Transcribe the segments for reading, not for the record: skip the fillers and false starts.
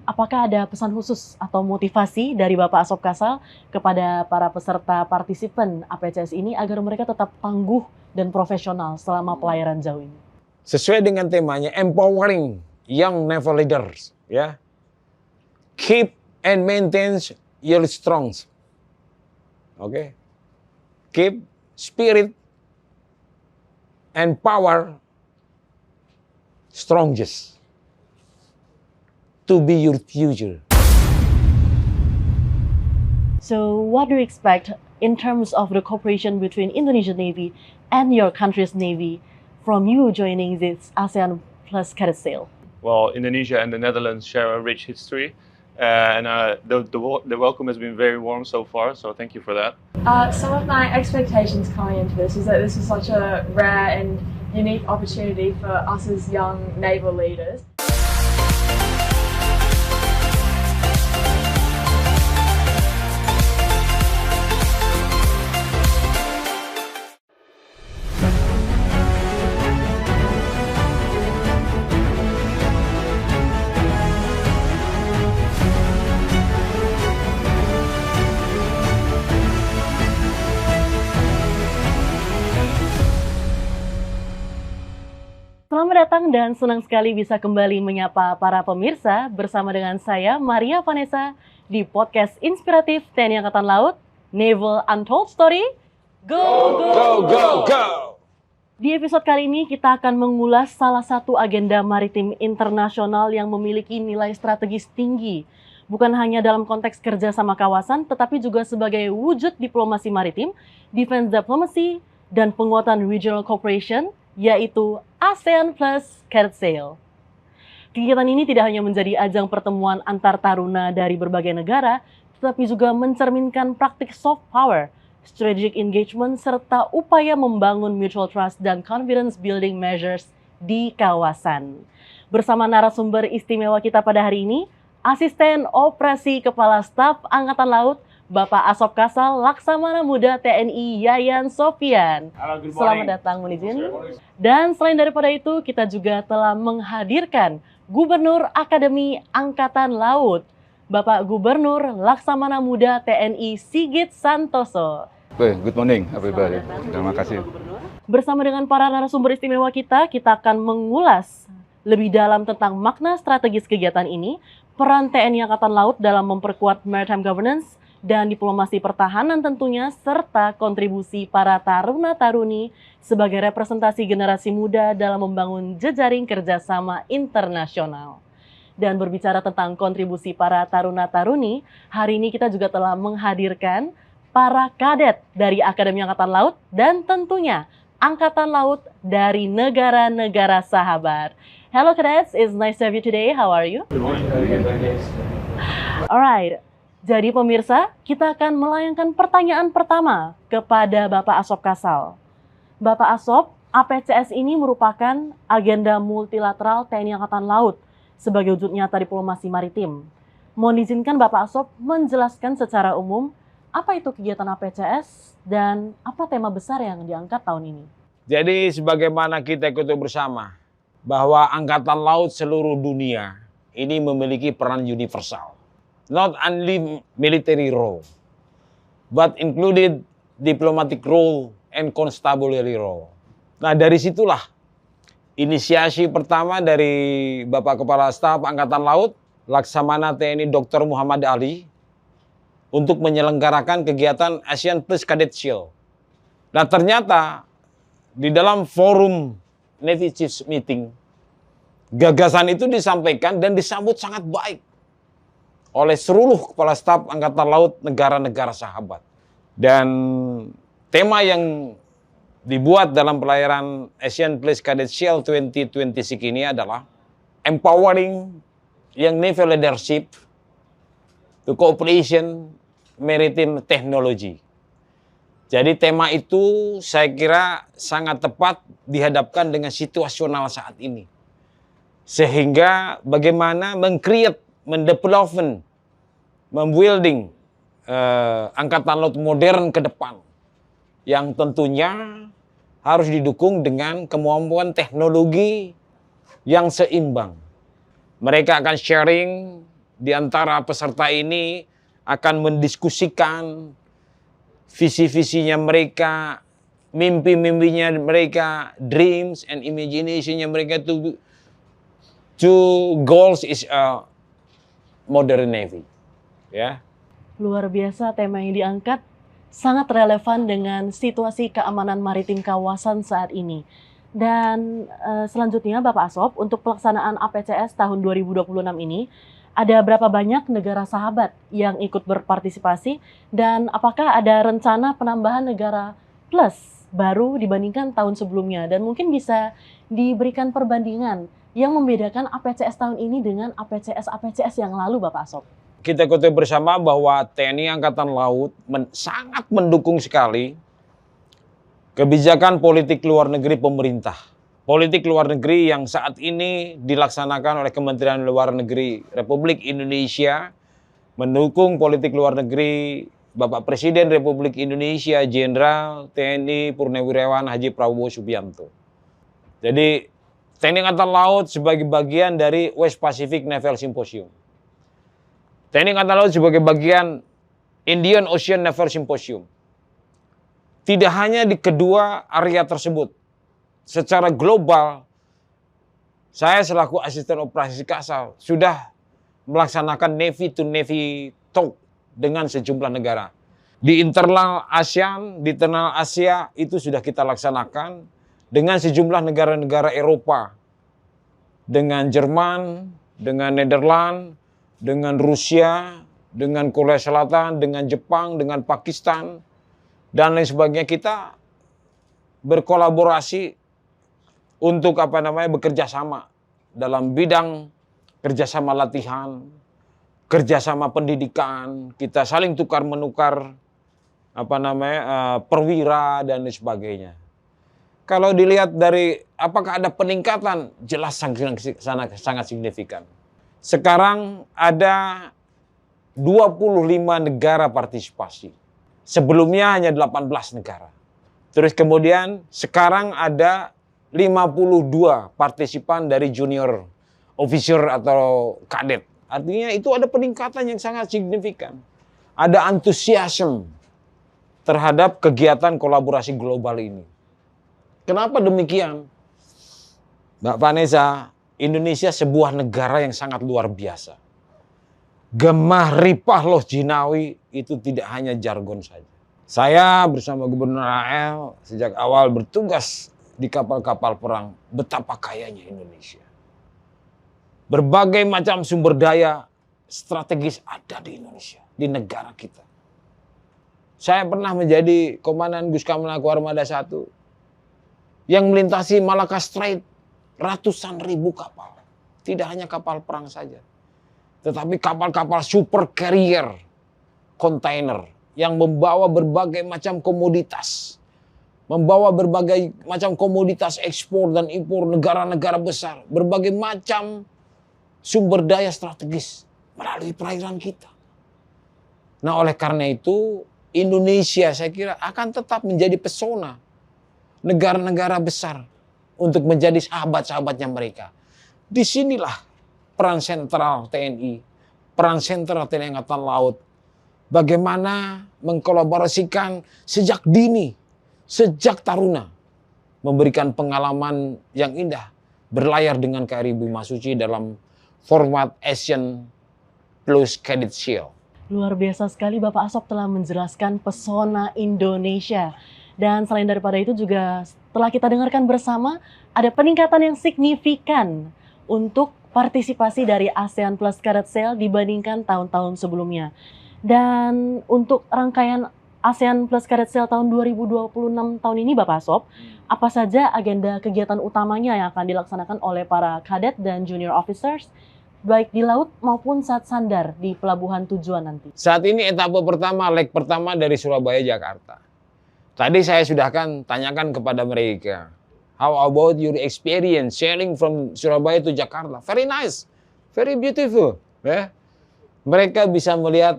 apakah ada pesan khusus atau motivasi dari Bapak Asop Kasal kepada para peserta partisipan APCS ini agar mereka tetap tangguh dan profesional selama pelayaran jauh ini? Sesuai dengan temanya, empowering young naval leaders, ya. Keep and maintain your strength. Oke. Keep spirit and power strongest to be your future. So what do you expect in terms of the cooperation between Indonesian Navy and your country's Navy from you joining this ASEAN Plus Cadet Sail? Well, Indonesia and the Netherlands share a rich history, and the welcome has been very warm so far, so thank you for that. Some of my expectations coming into this is that this is such a rare and unique opportunity for us as young naval leaders. Selamat datang dan senang sekali bisa kembali menyapa para pemirsa bersama dengan saya Maria Vanessa di podcast inspiratif TNI Angkatan Laut, Naval Untold Story. Go, go, Go, go, go! Di episode kali ini kita akan mengulas salah satu agenda maritim internasional yang memiliki nilai strategis tinggi. Bukan hanya dalam konteks kerja sama kawasan, tetapi juga sebagai wujud diplomasi maritim, defense diplomacy, dan penguatan regional cooperation, yaitu ASEAN Plus Cadet Sail. Kegiatan ini tidak hanya menjadi ajang pertemuan antar taruna dari berbagai negara, tetapi juga mencerminkan praktik soft power, strategic engagement, serta upaya membangun mutual trust dan confidence building measures di kawasan. Bersama narasumber istimewa kita pada hari ini, Asisten Operasi Kepala Staf Angkatan Laut, Bapak Asop Kasal Laksamana Muda TNI Yayan Sofian. Halo, good morning. Selamat datang, mohon izin. Dan selain daripada itu, kita juga telah menghadirkan Gubernur Akademi Angkatan Laut, Bapak Gubernur Laksamana Muda TNI Sigit Santoso. Good morning everybody. Terima kasih. Bersama dengan para narasumber istimewa kita akan mengulas lebih dalam tentang makna strategis kegiatan ini, peran TNI Angkatan Laut dalam memperkuat maritime governance, dan diplomasi pertahanan tentunya, serta kontribusi para taruna-taruni sebagai representasi generasi muda dalam membangun jejaring kerjasama internasional. Dan berbicara tentang kontribusi para taruna-taruni, hari ini kita juga telah menghadirkan para kadet dari Akademi Angkatan Laut dan tentunya Angkatan Laut dari negara-negara sahabat. Hello cadets, it's nice to have you today. How are you? Good morning. Alright. Jadi pemirsa, kita akan melayangkan pertanyaan pertama kepada Bapak Asop Kasal. Bapak Asop, APCS ini merupakan agenda multilateral TNI Angkatan Laut sebagai wujud nyata diplomasi maritim. Mohon izinkan Bapak Asop menjelaskan secara umum apa itu kegiatan APCS dan apa tema besar yang diangkat tahun ini. Jadi sebagaimana kita ketahui bersama bahwa Angkatan Laut seluruh dunia ini memiliki peran universal. Not only military role, but included diplomatic role and constabulary role. Nah, dari situlah inisiasi pertama dari Bapak Kepala Staf Angkatan Laut, Laksamana TNI Dr. Muhammad Ali, untuk menyelenggarakan kegiatan ASEAN Plus Cadet Sail. Nah, ternyata di dalam forum Navy Chiefs Meeting, gagasan itu disampaikan dan disambut sangat baik oleh seluruh kepala staf Angkatan Laut negara-negara sahabat. Dan tema yang dibuat dalam pelayaran ASEAN Plus Cadet Sail 2026 ini adalah Empowering Young Naval Leadership to Cooperation Maritime Technology. Jadi tema itu saya kira sangat tepat dihadapkan dengan situasional saat ini. Sehingga bagaimana meng-create, mendevelopment, membuilding Angkatan Laut modern ke depan yang tentunya harus didukung dengan kemampuan teknologi yang seimbang. Mereka akan sharing di antara peserta ini akan mendiskusikan visi-visinya mereka, mimpi-mimpinya mereka, dreams and imagination-nya mereka. Two goals is a modern navy. Ya. Luar biasa tema yang diangkat, sangat relevan dengan situasi keamanan maritim kawasan saat ini. Dan selanjutnya Bapak Asop, untuk pelaksanaan APCS tahun 2026 ini, ada berapa banyak negara sahabat yang ikut berpartisipasi dan apakah ada rencana penambahan negara plus baru dibandingkan tahun sebelumnya? Dan mungkin bisa diberikan perbandingan yang membedakan APCS tahun ini dengan APCS yang lalu, Bapak Asop. Kita ketahui bersama bahwa TNI Angkatan Laut sangat mendukung sekali kebijakan politik luar negeri pemerintah. Politik luar negeri yang saat ini dilaksanakan oleh Kementerian Luar Negeri Republik Indonesia, mendukung politik luar negeri Bapak Presiden Republik Indonesia Jenderal TNI Purnawirawan Haji Prabowo Subianto. Jadi TNI Angkatan Laut sebagai bagian dari West Pacific Naval Symposium. TNI Angkatan Laut sebagai bagian Indian Ocean Naval Symposium. Tidak hanya di kedua area tersebut. Secara global, saya selaku asisten operasi Kasal sudah melaksanakan Navy to Navy talk dengan sejumlah negara. Di internal ASEAN, di internal Asia itu sudah kita laksanakan dengan sejumlah negara-negara Eropa, dengan Jerman, dengan Nederland, dengan Rusia, dengan Korea Selatan, dengan Jepang, dengan Pakistan, dan lain sebagainya. Kita berkolaborasi untuk bekerja sama dalam bidang kerjasama latihan, kerjasama pendidikan, kita saling tukar menukar perwira dan lain sebagainya. Kalau dilihat dari apakah ada peningkatan, jelas sangat signifikan. Sekarang ada 25 negara partisipasi. Sebelumnya hanya 18 negara. Terus kemudian sekarang ada 52 partisipan dari junior officer atau kadet. Artinya itu ada peningkatan yang sangat signifikan. Ada antusiasme terhadap kegiatan kolaborasi global ini. Kenapa demikian? Mbak Vanessa, Indonesia sebuah negara yang sangat luar biasa. Gemah ripah loh jinawi itu tidak hanya jargon saja. Saya bersama Gubernur AL sejak awal bertugas di kapal-kapal perang, betapa kayanya Indonesia. Berbagai macam sumber daya strategis ada di Indonesia, di negara kita. Saya pernah menjadi Komandan Guskam Laku Armada 1 yang melintasi Malacca Strait, ratusan ribu kapal. Tidak hanya kapal perang saja, tetapi kapal-kapal super carrier, kontainer yang membawa berbagai macam komoditas. Membawa berbagai macam komoditas ekspor dan impor negara-negara besar. Berbagai macam sumber daya strategis melalui perairan kita. Nah, oleh karena itu Indonesia saya kira akan tetap menjadi pesona negara-negara besar untuk menjadi sahabat-sahabatnya mereka. Disinilah peran sentral TNI, peran sentral TNI Angkatan Laut. Bagaimana mengkolaborasikan sejak dini, sejak taruna, memberikan pengalaman yang indah, berlayar dengan KRI Bimasuci dalam format Asian Plus Cadet Shield. Luar biasa sekali Bapak Asop telah menjelaskan pesona Indonesia. Dan selain daripada itu juga setelah kita dengarkan bersama, ada peningkatan yang signifikan untuk partisipasi dari ASEAN Plus Cadet Sail dibandingkan tahun-tahun sebelumnya. Dan untuk rangkaian ASEAN Plus Cadet Sail tahun 2026 tahun ini Bapak Asop, apa saja agenda kegiatan utamanya yang akan dilaksanakan oleh para kadet dan junior officers, baik di laut maupun saat sandar di pelabuhan tujuan nanti? Saat ini etapa pertama, leg pertama dari Surabaya, Jakarta. Tadi saya sudah akan tanyakan kepada mereka, how about your experience sailing from Surabaya to Jakarta? Very nice, very beautiful. Ya. Mereka bisa melihat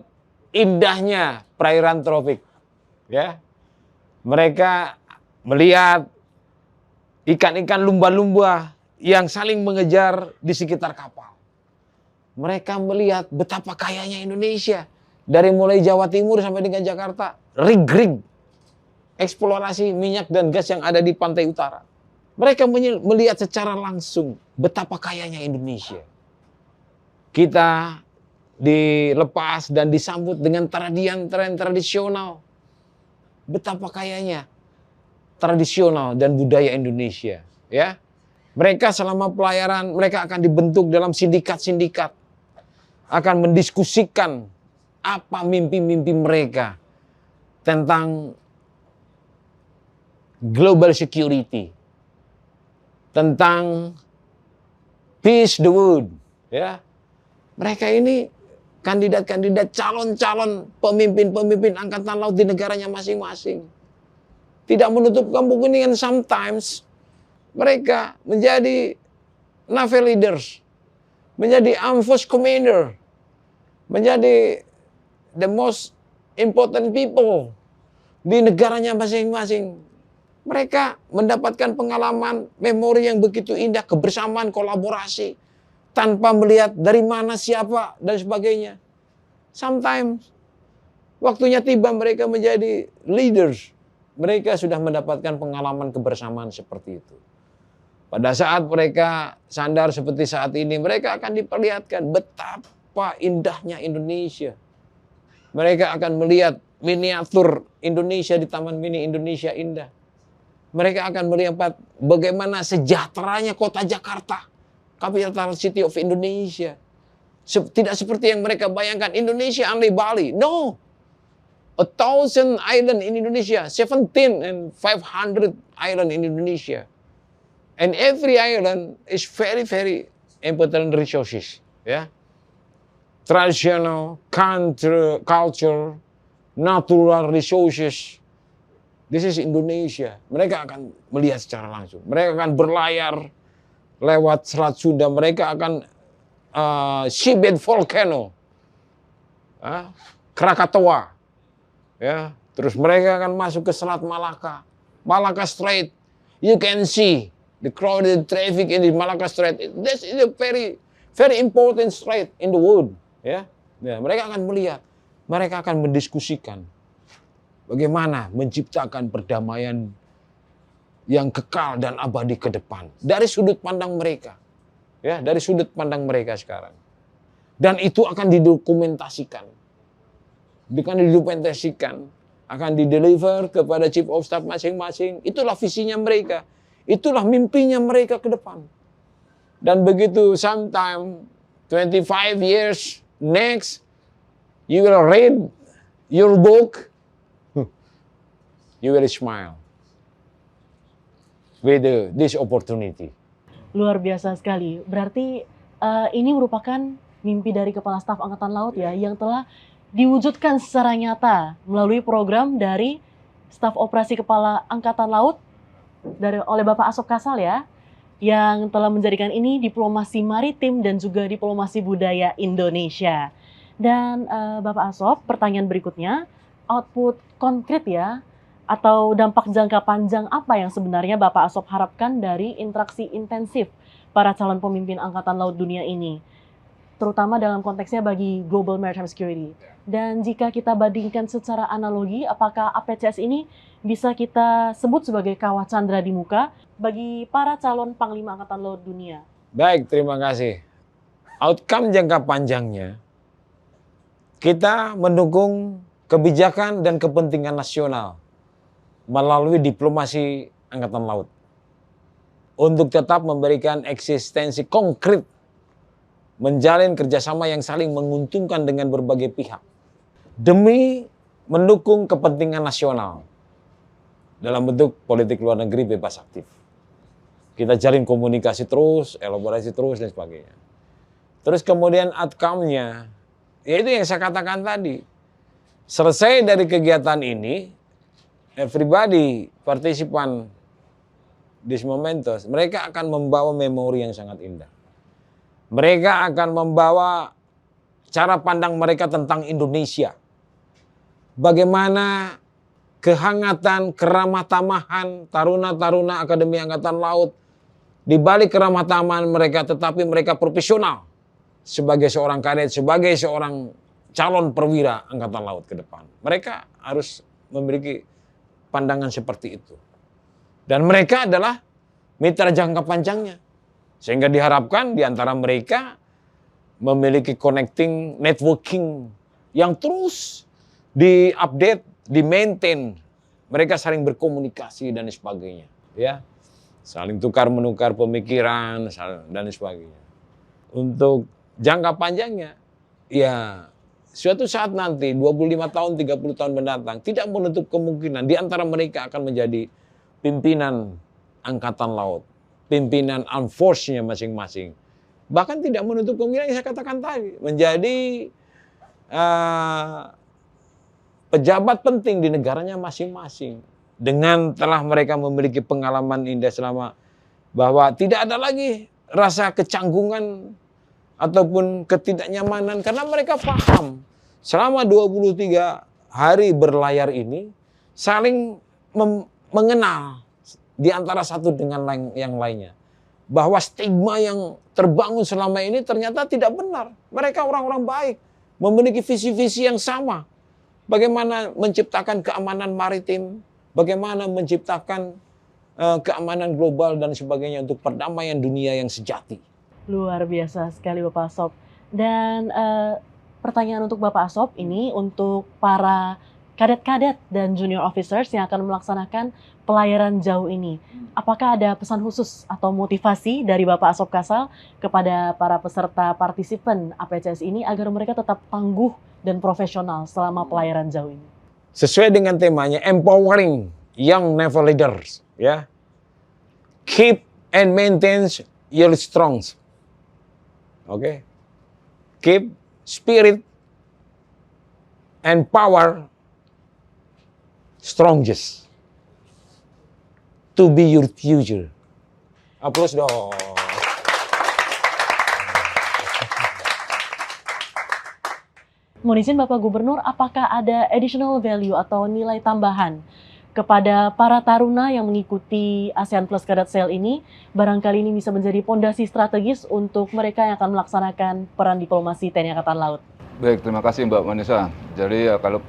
indahnya perairan tropik. Ya. Mereka melihat ikan-ikan lumba-lumba yang saling mengejar di sekitar kapal. Mereka melihat betapa kayanya Indonesia. Dari mulai Jawa Timur sampai dengan Jakarta. Rig-rig. Eksplorasi minyak dan gas yang ada di pantai utara. Mereka melihat secara langsung betapa kayanya Indonesia. Kita dilepas dan disambut dengan tren tradisional. Betapa kayanya tradisional dan budaya Indonesia. Ya, mereka selama pelayaran, mereka akan dibentuk dalam sindikat-sindikat. Akan mendiskusikan apa mimpi-mimpi mereka tentang global security, tentang peace the world, ya. Mereka ini kandidat-kandidat calon-calon pemimpin-pemimpin angkatan laut di negaranya masing-masing. Tidak menutup kemungkinan sometimes mereka menjadi naval leaders, menjadi armed force commander, menjadi the most important people di negaranya masing-masing. Mereka mendapatkan pengalaman, memori yang begitu indah, kebersamaan, kolaborasi, tanpa melihat dari mana, siapa, dan sebagainya. Sometimes, waktunya tiba mereka menjadi leaders. Mereka sudah mendapatkan pengalaman kebersamaan seperti itu. Pada saat mereka sandar seperti saat ini, mereka akan diperlihatkan betapa indahnya Indonesia. Mereka akan melihat miniatur Indonesia di Taman Mini Indonesia Indah. Mereka akan melihat bagaimana sejahteranya kota Jakarta, capital city of Indonesia. Tidak seperti yang mereka bayangkan, Indonesia only Bali. No, 1,000 island in Indonesia, 17,500 island in Indonesia. And every island is very, very important resources. Ya. Traditional, culture, natural resources. This is Indonesia. Mereka akan melihat secara langsung. Mereka akan berlayar lewat Selat Sunda. Mereka akan seabed volcano, Krakatoa. Ya, terus mereka akan masuk ke Selat Malaka, Malacca Strait. You can see the crowded traffic in the Malacca Strait. This is a very, very important strait in the world. Ya, mereka akan melihat, mereka akan mendiskusikan bagaimana menciptakan perdamaian yang kekal dan abadi ke depan dari sudut pandang mereka, ya, dari sudut pandang mereka sekarang. Dan itu akan didokumentasikan, akan dideliver kepada Chief of Staff masing-masing. Itulah visinya mereka, itulah mimpinya mereka ke depan. Dan begitu sometime 25 years next, you will read your book, you will smile with this opportunity. Luar biasa sekali. Berarti ini merupakan mimpi dari Kepala Staf Angkatan Laut ya, yang telah diwujudkan secara nyata melalui program dari Staf Operasi Kepala Angkatan Laut oleh Bapak Asop Kasal ya, yang telah menjadikan ini diplomasi maritim dan juga diplomasi budaya Indonesia. Dan Bapak Asop, pertanyaan berikutnya, output konkret ya, atau dampak jangka panjang apa yang sebenarnya Bapak Asop harapkan dari interaksi intensif para calon pemimpin Angkatan Laut dunia ini, terutama dalam konteksnya bagi global maritime security. Dan jika kita bandingkan secara analogi, apakah APCS ini bisa kita sebut sebagai kawah candra di muka bagi para calon Panglima Angkatan Laut dunia? Baik, terima kasih. Outcome jangka panjangnya, kita mendukung kebijakan dan kepentingan nasional melalui diplomasi Angkatan Laut untuk tetap memberikan eksistensi konkret, menjalin kerjasama yang saling menguntungkan dengan berbagai pihak demi mendukung kepentingan nasional dalam bentuk politik luar negeri bebas aktif. Kita jalin komunikasi terus, elaborasi terus, dan sebagainya. Terus kemudian outcome-nya, yaitu yang saya katakan tadi, selesai dari kegiatan ini, everybody, partisipan this momentos, mereka akan membawa memori yang sangat indah. Mereka akan membawa cara pandang mereka tentang Indonesia. Bagaimana kehangatan, keramah tamahan taruna-taruna Akademi Angkatan Laut, di balik keramah tamahan mereka, tetapi mereka profesional, sebagai seorang kadet, sebagai seorang calon perwira Angkatan Laut ke depan. Mereka harus memiliki pandangan seperti itu. Dan mereka adalah mitra jangka panjangnya. Sehingga diharapkan di antara mereka memiliki connecting, networking yang terus di-update, di-maintain. Mereka saling berkomunikasi dan sebagainya. Ya, saling tukar-menukar pemikiran dan sebagainya. Untuk jangka panjangnya, ya suatu saat nanti 25 tahun, 30 tahun mendatang tidak menutup kemungkinan di antara mereka akan menjadi pimpinan Angkatan Laut, pimpinan Armed Force-nya masing-masing. Bahkan tidak menutup kemungkinan yang saya katakan tadi, menjadi pejabat penting di negaranya masing-masing. Dengan telah mereka memiliki pengalaman indah selama bahwa tidak ada lagi rasa kecanggungan ataupun ketidaknyamanan karena mereka paham selama 23 hari berlayar ini saling mengenal di antara satu dengan yang lainnya. Bahwa stigma yang terbangun selama ini ternyata tidak benar. Mereka orang-orang baik, memiliki visi-visi yang sama. Bagaimana menciptakan keamanan maritim, bagaimana menciptakan keamanan global dan sebagainya untuk perdamaian dunia yang sejati. Luar biasa sekali Bapak Asop. Dan pertanyaan untuk Bapak Asop ini untuk para kadet-kadet dan junior officers yang akan melaksanakan pelayaran jauh ini. Apakah ada pesan khusus atau motivasi dari Bapak Asop Kasal kepada para peserta partisipan APCS ini agar mereka tetap tangguh dan profesional selama pelayaran jauh ini? Sesuai dengan temanya, empowering young naval leaders, ya. Keep and maintain your strength. Oke. Keep spirit and power strongest to be your future. Aplaus dong. Mohon izin Bapak Gubernur, apakah ada additional value atau nilai tambahan kepada para taruna yang mengikuti ASEAN Plus Cadet Sail ini? Barangkali ini bisa menjadi fondasi strategis untuk mereka yang akan melaksanakan peran diplomasi TNI Angkatan Laut. Baik, terima kasih Mbak Manisa. Jadi kalau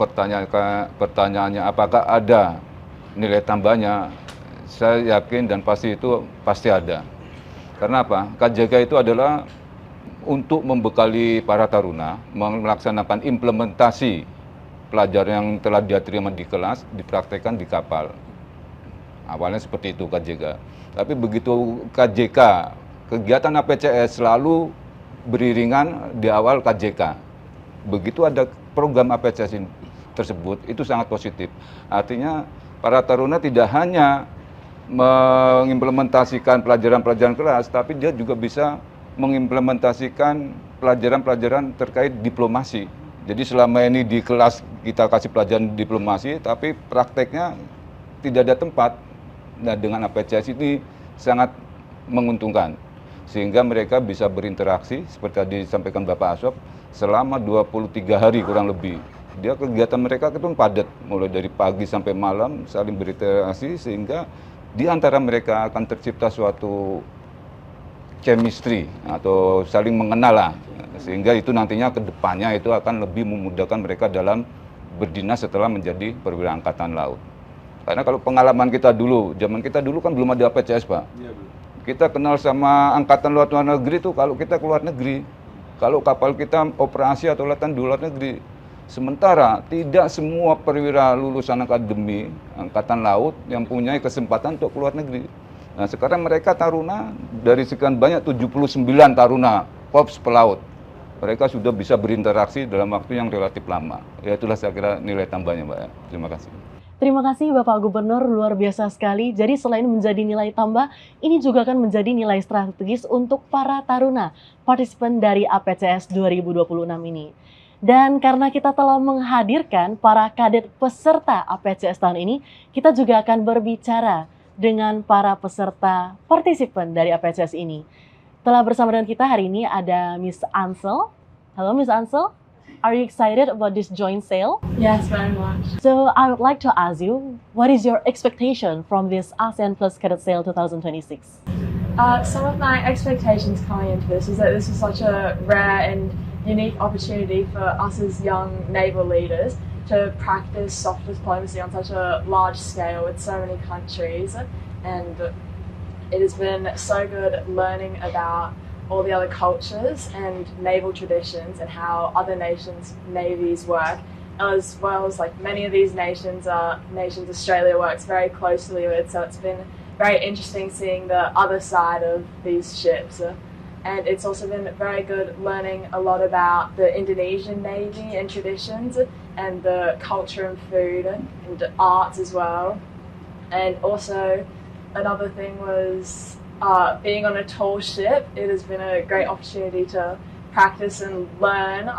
pertanyaannya apakah ada nilai tambahnya, saya yakin dan pasti itu pasti ada. Karena apa? KJK itu adalah untuk membekali para taruna melaksanakan implementasi pelajaran yang telah dia terima di kelas, dipraktekkan di kapal. Awalnya seperti itu KJK. Tapi begitu KJK, kegiatan APCS selalu beriringan di awal KJK. Begitu ada program APCS tersebut, itu sangat positif. Artinya para taruna tidak hanya mengimplementasikan pelajaran-pelajaran kelas, tapi dia juga bisa mengimplementasikan pelajaran-pelajaran terkait diplomasi. Jadi selama ini di kelas kita kasih pelajaran diplomasi, tapi prakteknya tidak ada tempat. Nah, dengan APCS ini sangat menguntungkan. Sehingga mereka bisa berinteraksi, seperti tadi disampaikan Bapak Asop, selama 23 hari kurang lebih. Dia kegiatan mereka itu padat, mulai dari pagi sampai malam, saling berinteraksi, sehingga di antara mereka akan tercipta suatu chemistry atau saling mengenal lah, sehingga itu nantinya ke depannya itu akan lebih memudahkan mereka dalam berdinas setelah menjadi perwira Angkatan Laut. Karena kalau pengalaman kita dulu, zaman kita dulu kan belum ada APCS Pak. Ya, kita kenal sama Angkatan Laut luar negeri itu kalau kita keluar negeri, kalau kapal kita operasi atau latihan di luar negeri. Sementara tidak semua perwira lulusan akademi Angkatan Laut yang punya kesempatan untuk keluar negeri. Nah, sekarang mereka taruna dari sekian banyak 79 taruna Korps Pelaut. Mereka sudah bisa berinteraksi dalam waktu yang relatif lama. Ya, itulah saya kira nilai tambahnya, Mbak. Terima kasih. Terima kasih Bapak Gubernur, luar biasa sekali. Jadi selain menjadi nilai tambah, ini juga akan menjadi nilai strategis untuk para taruna partisipan dari APCS 2026 ini. Dan karena kita telah menghadirkan para kadet peserta APCS tahun ini, kita juga akan berbicara dengan para peserta partisipan dari APCS ini. Telah bersama dengan kita hari ini ada Miss Ansel. Halo Miss Ansel, are you excited about this joint sail? Yes, very much. So I would like to ask you, what is your expectation from this ASEAN Plus Cadet Sail 2026? Some of my expectations coming into this is that this is such a rare and unique opportunity for us as young naval leaders to practice soft diplomacy on such a large scale with so many countries, and it has been so good learning about all the other cultures and naval traditions and how other nations' navies work, as well as like many of these nations are nations Australia works very closely with, so it's been very interesting seeing the other side of these ships. And it's also been very good learning a lot about the Indonesian Navy and traditions and the culture and food and arts as well. And also another thing was being on a tall ship. It has been a great opportunity to practice and learn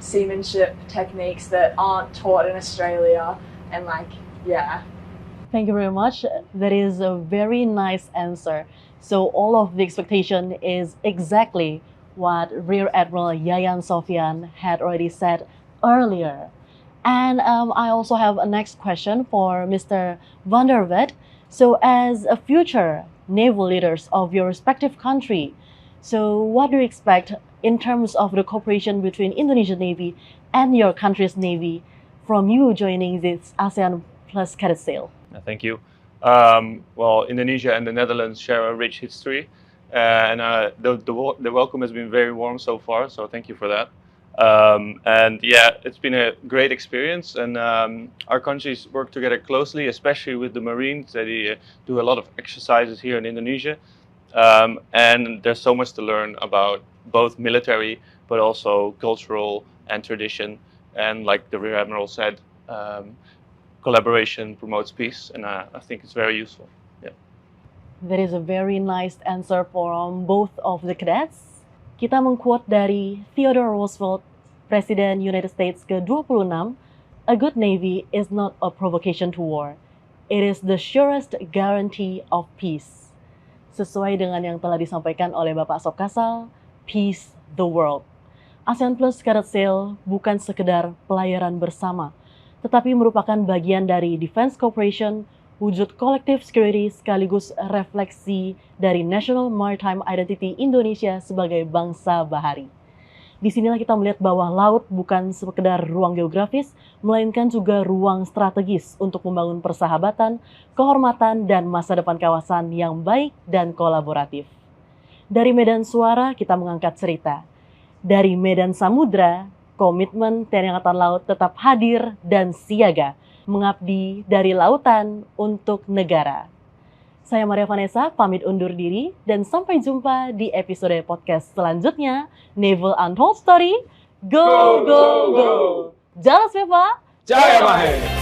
seamanship techniques that aren't taught in Australia, and Thank you very much. That is a very nice answer. So all of the expectation is exactly what Rear Admiral Yayan Sofian had already said earlier. And I also have a next question for Mr. Van der Vet. So as a future naval leaders of your respective country, so what do you expect in terms of the cooperation between Indonesian Navy and your country's Navy from you joining this ASEAN Plus Cadet Sail? Thank you. Well, Indonesia and the Netherlands share a rich history, and the welcome has been very warm so far. So thank you for that. And yeah, it's been a great experience, and our countries work together closely, especially with the Marines. They do a lot of exercises here in Indonesia, and there's so much to learn about both military, but also cultural and tradition. And like the Rear Admiral said, collaboration promotes peace, and I think it's very useful. Yeah. That is a very nice answer from both of the cadets. Kita mengquote dari Theodore Roosevelt, Presiden United States ke-26, "A good navy is not a provocation to war. It is the surest guarantee of peace." Sesuai dengan yang telah disampaikan oleh Bapak Sopkasal, peace the world. ASEAN Plus Cadet Sail bukan sekedar pelayaran bersama, tetapi merupakan bagian dari Defense Cooperation, wujud collective security sekaligus refleksi dari National Maritime Identity Indonesia sebagai bangsa bahari. Disinilah kita melihat bahwa laut bukan sekedar ruang geografis, melainkan juga ruang strategis untuk membangun persahabatan, kehormatan, dan masa depan kawasan yang baik dan kolaboratif. Dari medan suara kita mengangkat cerita. Dari medan samudra, komitmen TNI Angkatan Laut tetap hadir dan siaga, mengabdi dari lautan untuk negara. Saya Maria Vanessa, pamit undur diri, dan sampai jumpa di episode podcast selanjutnya, Naval Untold Story, Go, Go, Go! Jalas, Beva! Jaya Mahe!